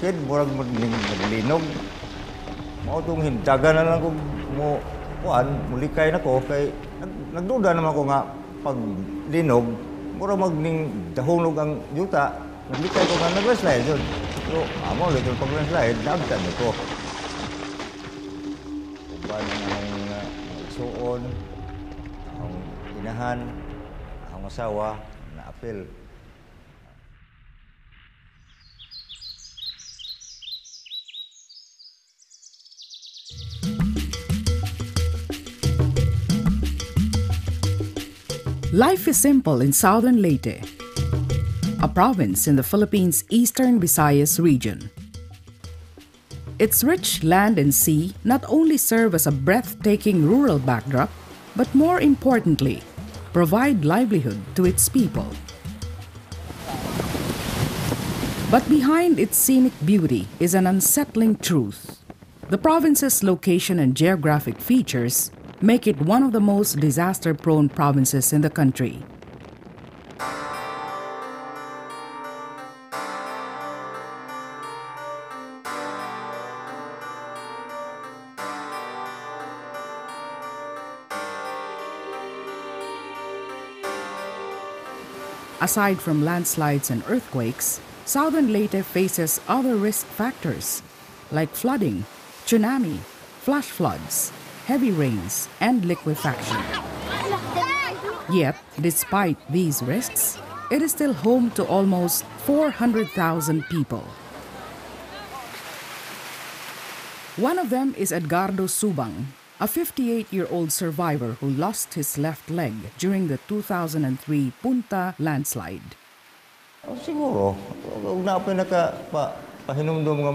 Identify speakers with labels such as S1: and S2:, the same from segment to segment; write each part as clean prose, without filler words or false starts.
S1: bukid, murag maglinog. Mao tong hindagan na lang kung mulikay na ko, kay nagduda naman ko nga pag linog, mura magning dahulog ang yuta, naglikay ko nga nag-slide yun. So, amo ulit yung pag-slide, naagtan ko. Kung ba nang suon, ang inahan, ang asawa, na-apil.
S2: Life is simple in southern Leyte, a province in the Philippines' eastern Visayas region. Its rich land and sea not only serve as a breathtaking rural backdrop, but more importantly, provide livelihood to its people. But behind its scenic beauty is an unsettling truth. The province's location and geographic features make it one of the most disaster-prone provinces in the country. Aside from landslides and earthquakes, southern Leyte faces other risk factors like flooding, tsunami, flash floods, heavy rains, and liquefaction. Yet, despite these risks, it is still home to almost 400,000 people. One of them is Edgardo Subang, a 58-year-old survivor who lost his left leg during the 2003 Punta landslide.
S1: Siguro, kung pahinumdum nga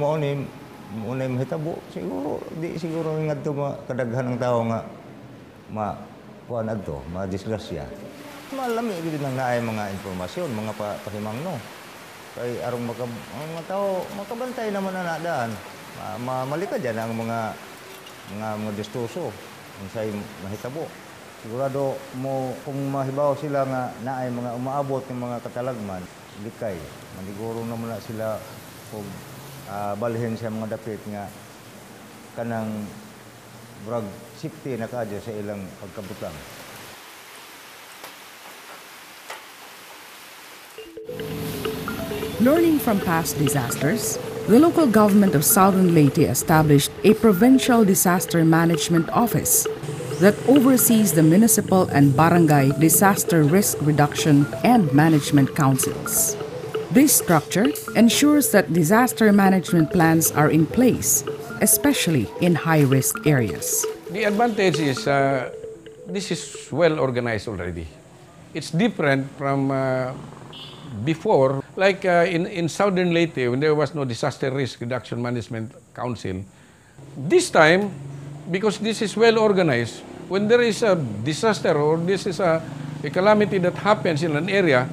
S1: maunay mahitabo, siguro, di siguro nga ito kadaghan ng tao nga kuhaan ito, madisgrasya. Malami din ang naay mga informasyon, mga pahimang no. Kay arong mga tao, makabantay naman na nadaan. Malika dyan ang mga distuso, kung sa'y mahitabo. Sigurado mo, kung mahibaw sila nga naay mga umaabot ng mga katalagman, likay. Maniguro naman na sila kung balhin sa mga dapit nga kanang brag safety na kadyo sa ilang pagkabutang.
S2: Learning from past disasters, the local government of Southern Leyte established a provincial disaster management office that oversees the municipal and barangay disaster risk reduction and management councils. This structure ensures that disaster management plans are in place, especially in high-risk areas.
S3: The advantage is this is well organized already. It's different from before, like in Southern Leyte, when there was no Disaster Risk Reduction Management Council. This time, because this is well organized, when there is a disaster or this is a calamity that happens in an area,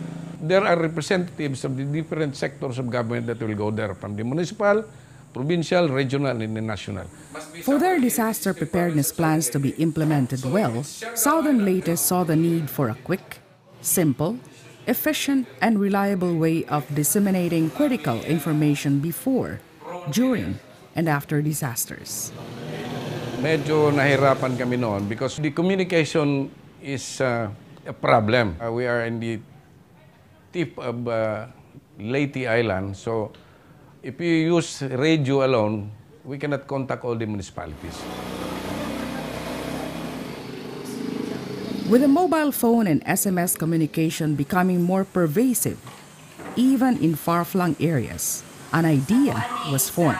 S3: there are representatives of the different sectors of government that will go there, from the municipal, provincial, regional, and the national.
S2: For their disaster preparedness plans to be implemented well, Southern Leyte saw the need for a quick, simple, efficient, and reliable way of disseminating critical information before, during, and after disasters.
S3: Medyo nahirapan kami noon because the communication is a problem. We are in the tip of Leyte Island, so if you use radio alone, we cannot contact all the municipalities.
S2: With the mobile phone and SMS communication becoming more pervasive, even in far-flung areas, an idea was formed.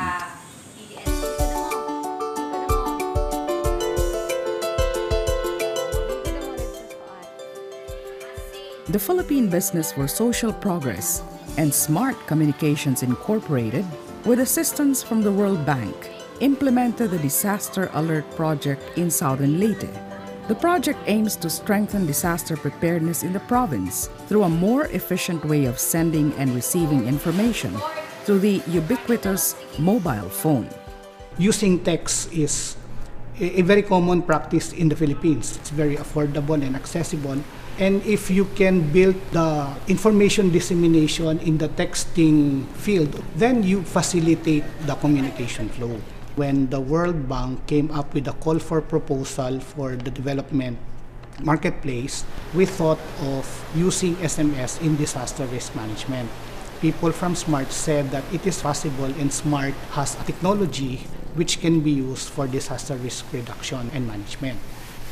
S2: The Philippine Business for Social Progress and Smart Communications Incorporated, with assistance from the World Bank, implemented the Disaster Alert Project in Southern Leyte. The project aims to strengthen disaster preparedness in the province through a more efficient way of sending and receiving information through the ubiquitous mobile phone.
S4: Using text is a very common practice in the Philippines. It's very affordable and accessible. And if you can build the information dissemination in the texting field, then you facilitate the communication flow. When the World Bank came up with a call for proposal for the development marketplace, we thought of using SMS in disaster risk management. People from SMART said that it is possible, and SMART has a technology which can be used for disaster risk reduction and management,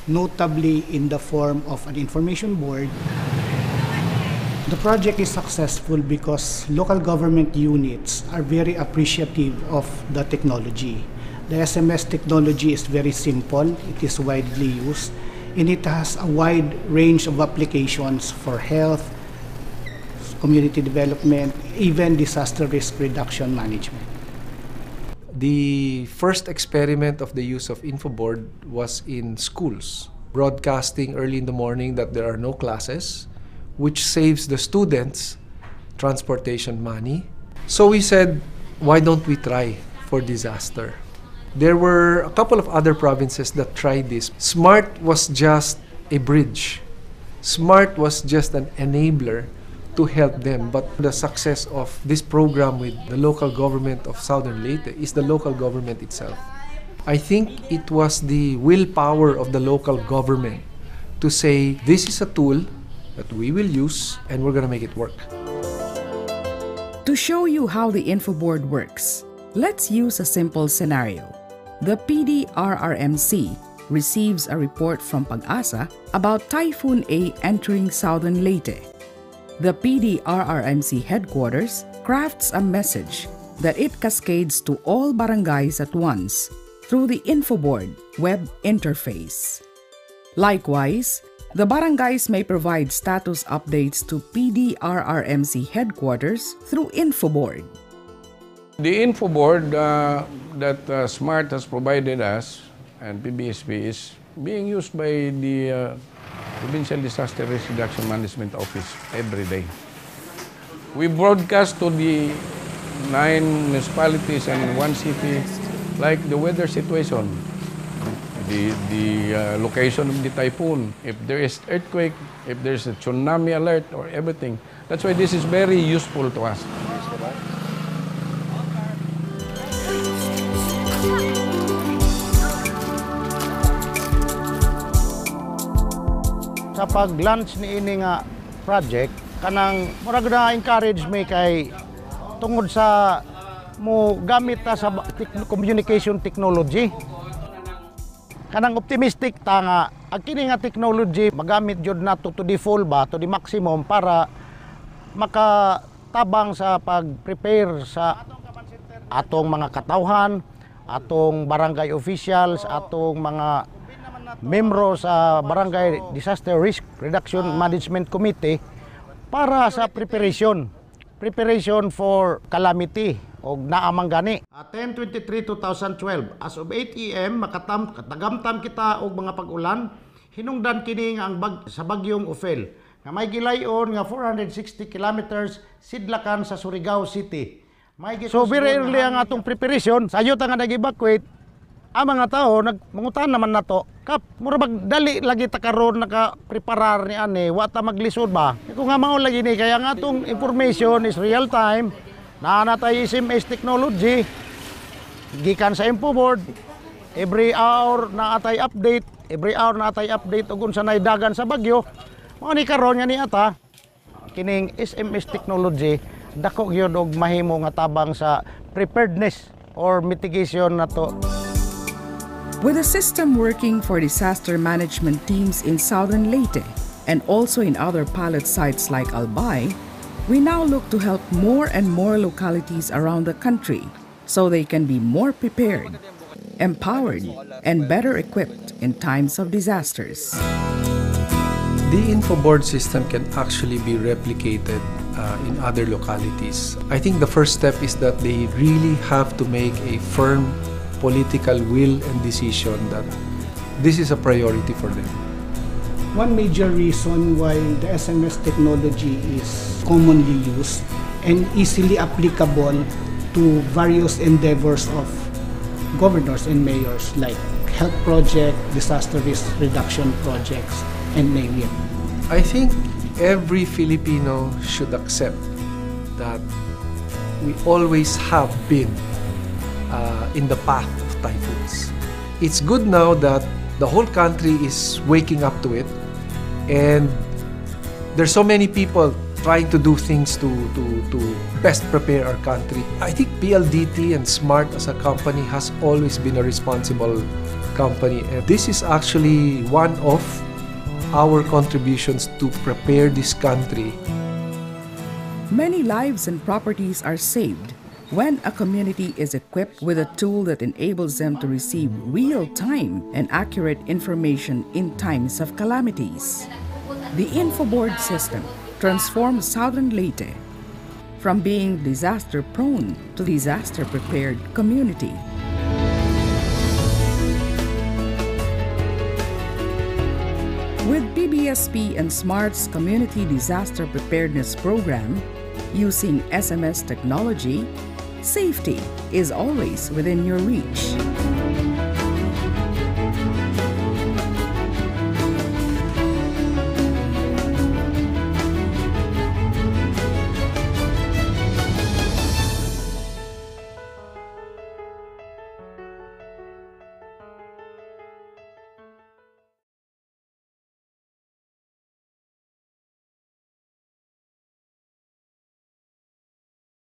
S4: notably in the form of an information board. The project is successful because local government units are very appreciative of the technology. The SMS technology is very simple, it is widely used, and it has a wide range of applications for health, community development, even disaster risk reduction management.
S5: The first experiment of the use of InfoBoard was in schools, broadcasting early in the morning that there are no classes, which saves the students transportation money. So we said, why don't we try for disaster? There were a couple of other provinces that tried this. SMART was just a bridge. SMART was just an enabler to help them. But the success of this program with the local government of Southern Leyte is the local government itself. I think it was the willpower of the local government to say, this is a tool that we will use and we're going to make it work.
S2: To show you how the InfoBoard works, let's use a simple scenario. The PDRRMC receives a report from Pag-asa about Typhoon A entering Southern Leyte. The PDRRMC headquarters crafts a message that it cascades to all barangays at once through the InfoBoard web interface. Likewise, the barangays may provide status updates to PDRRMC headquarters through InfoBoard.
S3: The info board that SMART has provided us and PBSP is being used by the Provincial Disaster Risk Reduction Management Office every day. We broadcast to the 9 municipalities and 1 city like the weather situation, the location of the typhoon, if there is earthquake, if there's a tsunami alert or everything. That's why this is very useful to us.
S6: Sa pag-launch ni ini nga project, kanang murag na encourage me kay tungod sa mo gamit ta sa communication technology. Kanang optimistic ta nga ang kini nga technology magamit jud nato to the full ba, to the maximum para makatabang sa pag-prepare sa atong mga katawhan, atong barangay officials, atong mga membro sa Barangay Disaster Risk Reduction Management Committee para sa preparation for calamity o naamang gani. 10/23/2012 as of 8 AM katagamtam kita og mga pag-ulan, hinungdan kini nga sa bagyong Ophel nga may gilayon nga 460 kilometers sidlakan sa Surigao City. So very early ang atong preparation, sayo ta nga nag-evacuate. Ang mga tao mangutan naman nato, kap mura magdali lagi ta karon naka-preparar ni ani, wa ta maglisod ba? Kung nga mao lagi ni kaya nga atong information is real time. Naa na tayo SMS technology. Gikan sa InfoBoard, every hour na atay update, ug unsa nay dagan sa bagyo. Mao ni karon nga ni ata kining SMS technology dako gyud og mahimo nga tabang sa preparedness or mitigation nato.
S2: With the system working for disaster management teams in Southern Leyte and also in other pilot sites like Albay, we now look to help more and more localities around the country so they can be more prepared, empowered, and better equipped in times of disasters.
S5: The InfoBoard system can actually be replicated in other localities. I think the first step is that they really have to make a firm political will and decision that this is a priority for them.
S4: One major reason why the SMS technology is commonly used and easily applicable to various endeavors of governors and mayors like health project, disaster risk reduction projects, and name it.
S5: I think every Filipino should accept that we always have been in the path of typhoons. It's good now that the whole country is waking up to it, and there's so many people trying to do things to best prepare our country. I think PLDT and SMART as a company has always been a responsible company, and this is actually one of our contributions to prepare this country.
S2: Many lives and properties are saved when a community is equipped with a tool that enables them to receive real-time and accurate information in times of calamities. The InfoBoard system transformed Southern Leyte from being disaster-prone to disaster-prepared community. With PBSP and SMART's Community Disaster Preparedness Program, using SMS technology, safety is always within your reach.